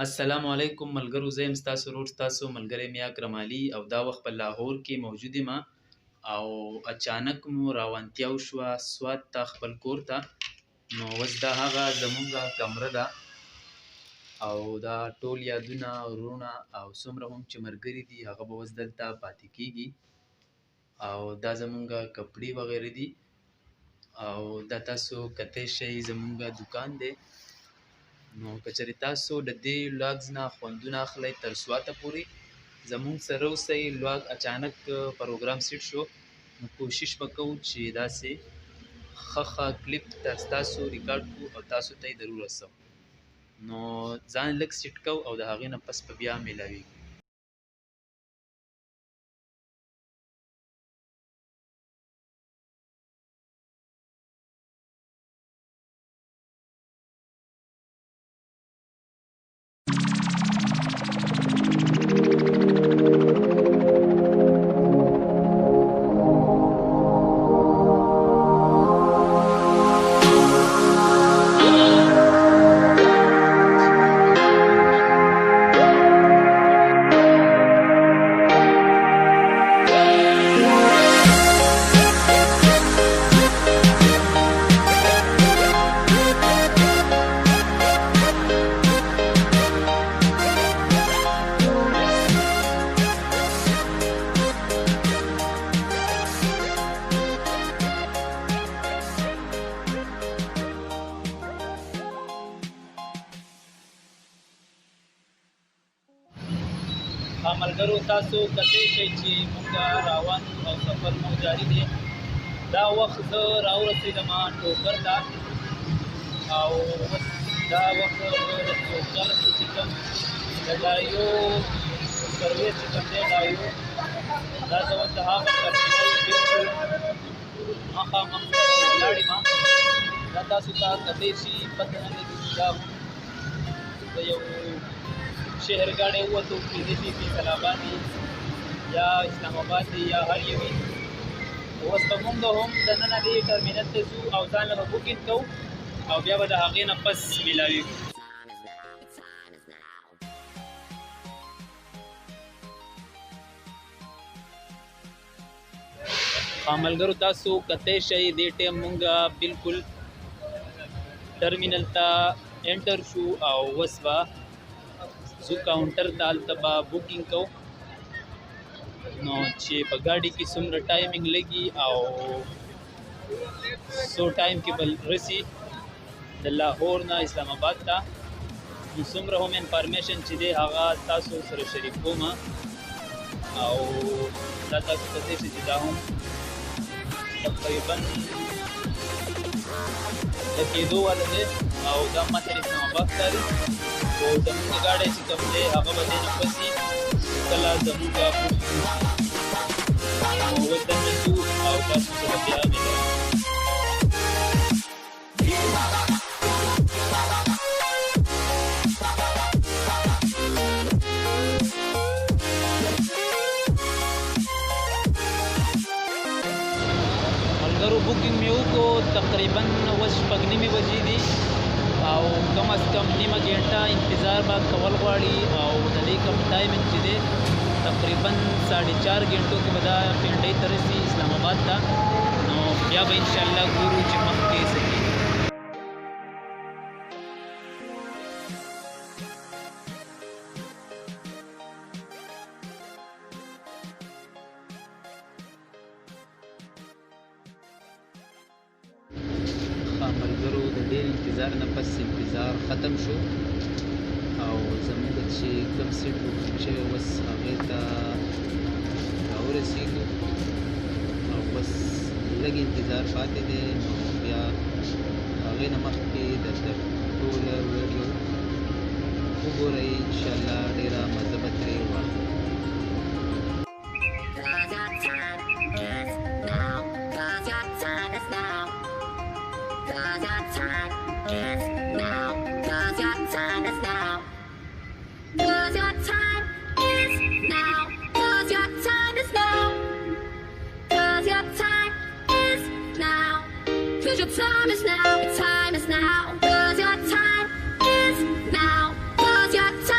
السلام علیکم ملګرو، زه یم ستاسو ورور ستاسو ملګری میا اکرم علي او دا وخت په لاهور کې موجود یم او اچانک مو راونتیا وشوه سوات ته خپل کور ته. نو اوس دا هغه زمونږ کمره ده او دا ټول یادونه ورونه او څومره هم چې ملګري دي هغه به اوس دلته پاتې کېږي او دا زمونږ کپړې وغیره دي او دا تاسو کتی شئ زمونږ دکان دی. نو که چېرې تاسو د دې لاګز نه خوندونه اخلئ تر سواته پورې زمونږ سره اوسئ. لاګ اچانک پروګرام سیټ شو نو کوشش به کوو چې داسې ښه کلیپ تر ستاسو ریکارډ کړو او تاسو ته یې در ورسوو. نو ځان لږ سیټ کوو او د هغې نه پس به بیا میلاویږو. ملګرو تاسو کتی شئ چې موږ روان او سفر مو جاري دی. دا وخت زه راورسېدم ټوکر ته او اوس دا وخت د ټوکر چې کوم د ډایو سروې چې کوم دی ډایو دا زه اوس د هغه ترمینل بلکل مخامخ ولاړ یم. دا تاسو ته کتی شي پته نه لګي چې دا د یو شهر ګاډی ووتو کېدای شي فیصل آباد یا اسلام آباد یا هر یو وي. اوس به موږ هم دننه دې ټرمینل ته ځو او ځان له به بوکینګ کوو او بیا به د هغې نه پس میلاویږو. ملګرو تاسو کتی شئ دې ټایم موږ بلکل ټرمینل ته انټر شو او اوس به زو کاونټر ته هلته به بوکینګ کوو. نو چې په ګاډي کې څومره ټایمینګ لګي او څو ټایم کې به رسي د لاهور نه اسلام آباد ته نو څومره هم انفارمیشن چې دی هغه تاسو سره شریک کوم او دا تاسو کتی شئ چې دا هم تقریبا د کېدو والا دی او دا متن اسلام آباد ته دی او زمونږ ګاډی چې کوم دی هغه به دې نه پسې کله زمونږ اوس دننه ځو او تاسو سره بیا میلاو. ملګرو بوکینګ مې وکړو تقریبا اوس شپږ نیمې بجې دي او کم از کم نیمه ګنټه انتظار به کول غواړي او د دې کم ټایمینګ چې دی تقریبا 4.5 غنټو کې به دا پینډۍ ته رسي اسلام آباد ته. نو بیا به انشاءالله ګورو چې مخکې څه کېږي. ملګرو د ډېر انتظار نه پس انتظار ختم شو او زموږ چې کوم سیټ بوکینګ شوی اوس هغې ته راورسېږو او بس لږ انتظار پاتې دی. نو بیا هغې نه مخکې درته ټوله ویډیو وګورئ انشاءالله ډېره مزه به ترې واخلئ. Your time is now, your time is now, 'cause your time is now, 'cause your time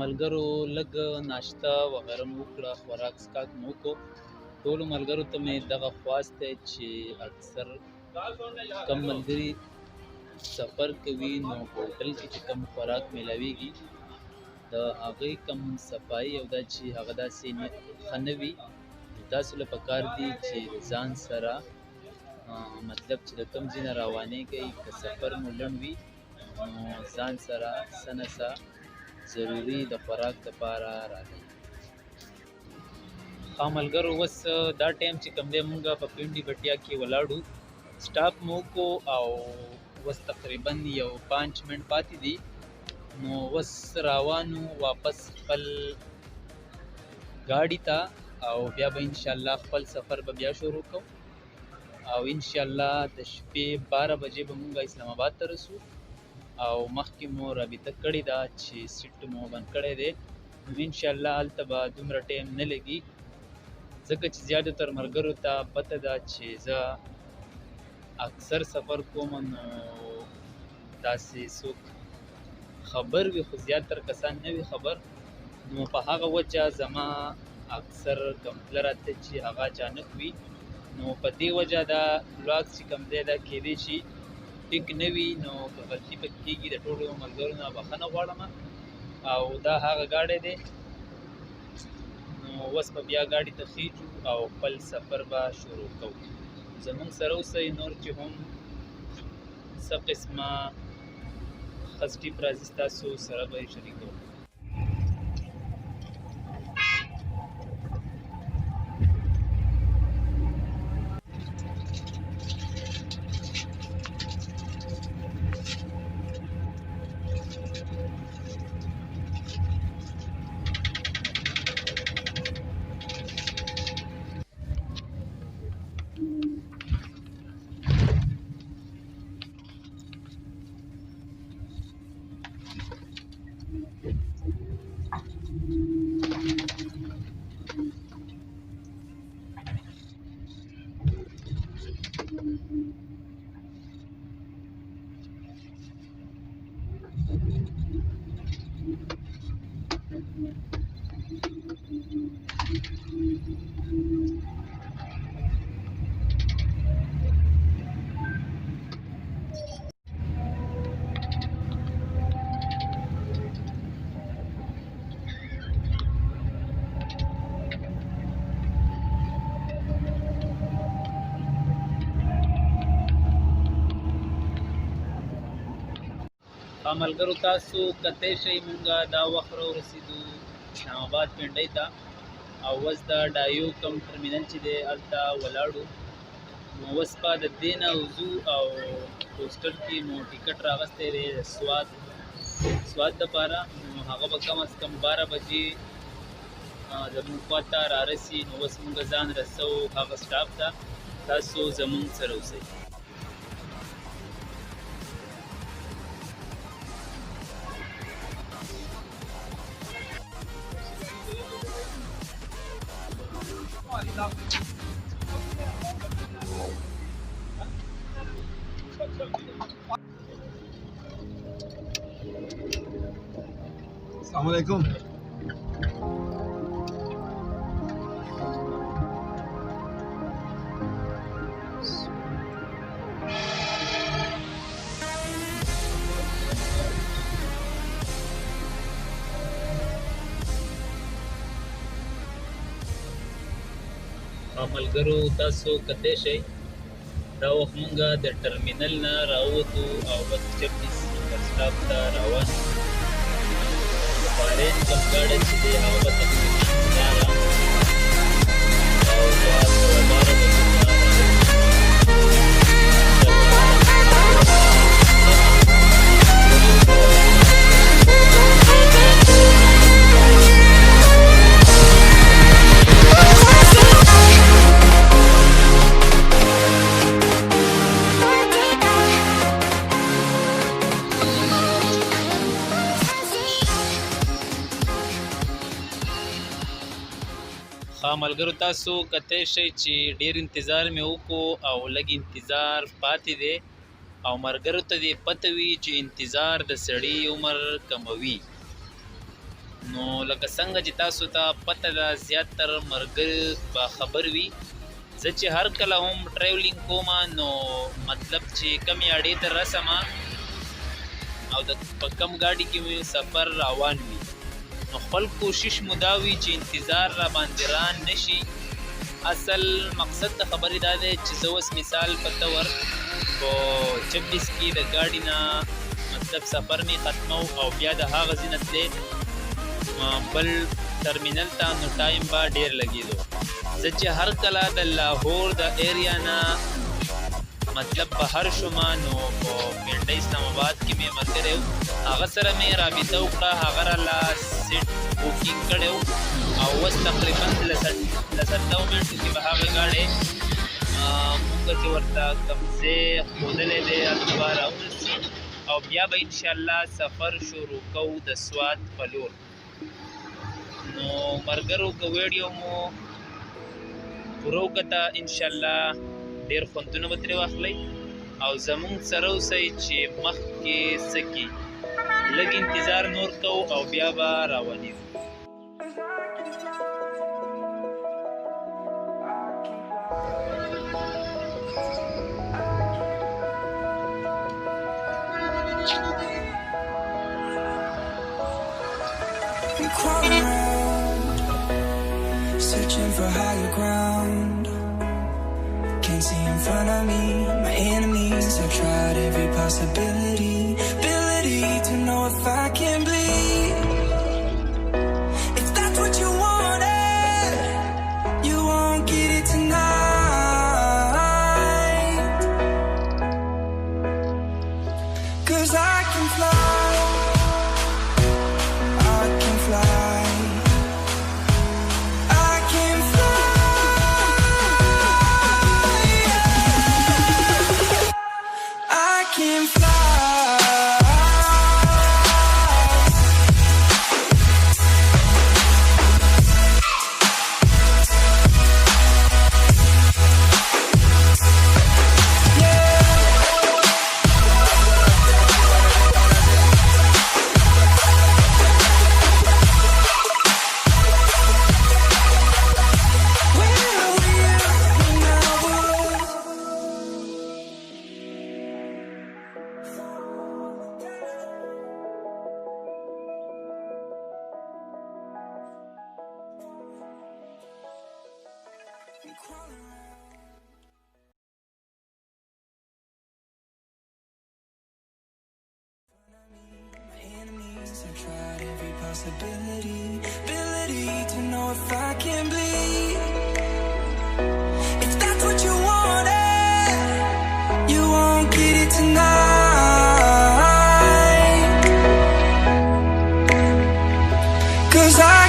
ملګرو لږ ناشته وغیره مو وکړه، خوراک څښاک مو وکړو. ټولو ملګرو ته مې دغه خواست دی چې اکثر کم ملګري سفر کوي نو په هوټل کې چې کم خوراک میلاویږي د هغې کم صفایي او دا چې هغه داسې ښه نه وي. تاسو له پکار دي چې ځان سره مطلب چې د کوم ځای نه روانېږئ که سفر مو لنډ وي نو ځان سره څه نه څه ضروري د خوراک دپاره راکړئ. ښه ملګرو اوس دا ټایم چې کوم دی مونږ په پنډي بټیا کې ولاړو، سټاپ مو وکړو او اوس تقریبا یو 5 منټ پاتې دي نو اوس روانو واپس خپل ګاډي ته او بیا به انشاءالله خپل سفر به بیا شروع کوو او انشاءالله د شپې 12 بجې به مونږ اسلام آباد ته رسو او مخکې مو رابطه کړې ده چې سیټ مو بند کړی دی نو انشاءالله هلته به دومره ټایم نه لګي ځکه چې زیاتر ملګرو ته پته ده چې زه اکثر سفر کوم نو داسې څوک خبر وي خو زیاتر کسان نه وي خبر نو په هغه وجه زما اکثر کوم تله راته چې هغه اچانک وي نو په دې وجه دا بلاګ چې کوم دی دا کیدای شي ټیک نه وي نو که غلطي پکې کېږي د ټولو ملګرو نه بخښنه غواړم او دا هغه ګاډی دی نو اوس به بیا ګاډي ته خیږو او خپل سفر به شروع کوو. زموږ سره اوسئ نور چې هم څه قسمه ښه سټیپ راځي ستاسو سره به یې شریکوو. ملګرو تاسو کتی شئ مونږه دا وخت راورسېدو اسلام آباد پنډۍ ته او اوس د ډایو کم ټرمینل چې دی هلته ولاړو نو اوس به د دې نه وځو او پوسټر کې مو ټیکټ راغستی دی د سوات دپاره نو هغه به کم از کم 12 بجې زمونږ خوا ته رارسي نو اوس مونږ ځان رسوو هغه سټاپ ته تاسو زمونږ سره اوسئ. السلام علیکم. ملګرو تاسو کتی شئ دا وخت مونږ د ټرمینل نه راووتو او بس 26 نمبر سټاپ ته روان فارین کم ګاډی چې دی هغه به تقریبا لاره او بیا 12 بجې ملګرو تاسو کتی شئ چې ډیر انتظار مې وکړو او لږ انتظار پاتې دی او ملګرو ته دې پته وي چې انتظار د سړي عمر کموي نو لکه څنګه چې تاسو ته پته ده زیاتره ملګري به خبر وي زه چې هر کله هم ټریولینګ کوم نو مطلب چې کمې اړې ته رسم او د په کم ګاډي کې مې سفر روان وي نو خپل کوشش مو دا وي چې انتظار را باندې ران نشي. اصل مقصد د خبرې دا دی چې زه اوس مثال په طور په 26 کې د ګاډي نه مطلب سفر مې ختمو او بیا د هغه ځای نه تللی بل ټرمینل ته نو ټایم به ډېر لګېدو. زه چې هر کله د لاهور د ایریا نه مطلب بهر شوم نو په پنډه اسلام آباد کې مې ملګری و هغه سره مې رابطه وکړه هغه راله سیټ بوکینګ کړی و او اوس تقریبا لسر 9 منټو کې به هغه ګاډی مونږ چې ورته کوم ځای ښودلی دی هلته به راورسي او بیا به انشاءالله سفر شروع کوو د سوات په لور. نو ملګرو که ویډیو مو پوره وکته انشاءالله ډېر خوندونه به ترې واخلئ او زمونږ سره اوسئ چې مخکې څه کي لږ انتظار نور کوو او بیا به روانېږو. Searching for higher ground, can't see in front of me. My enemies have tried every possibility, ability to know if I can bleed. If that's what you wanted, you won't get it tonight. 'Cause I can fly, I can fly. I've tried every possibility, ability to know if I can bleed. If that's what you wanted, you won't get it tonight. 'Cause I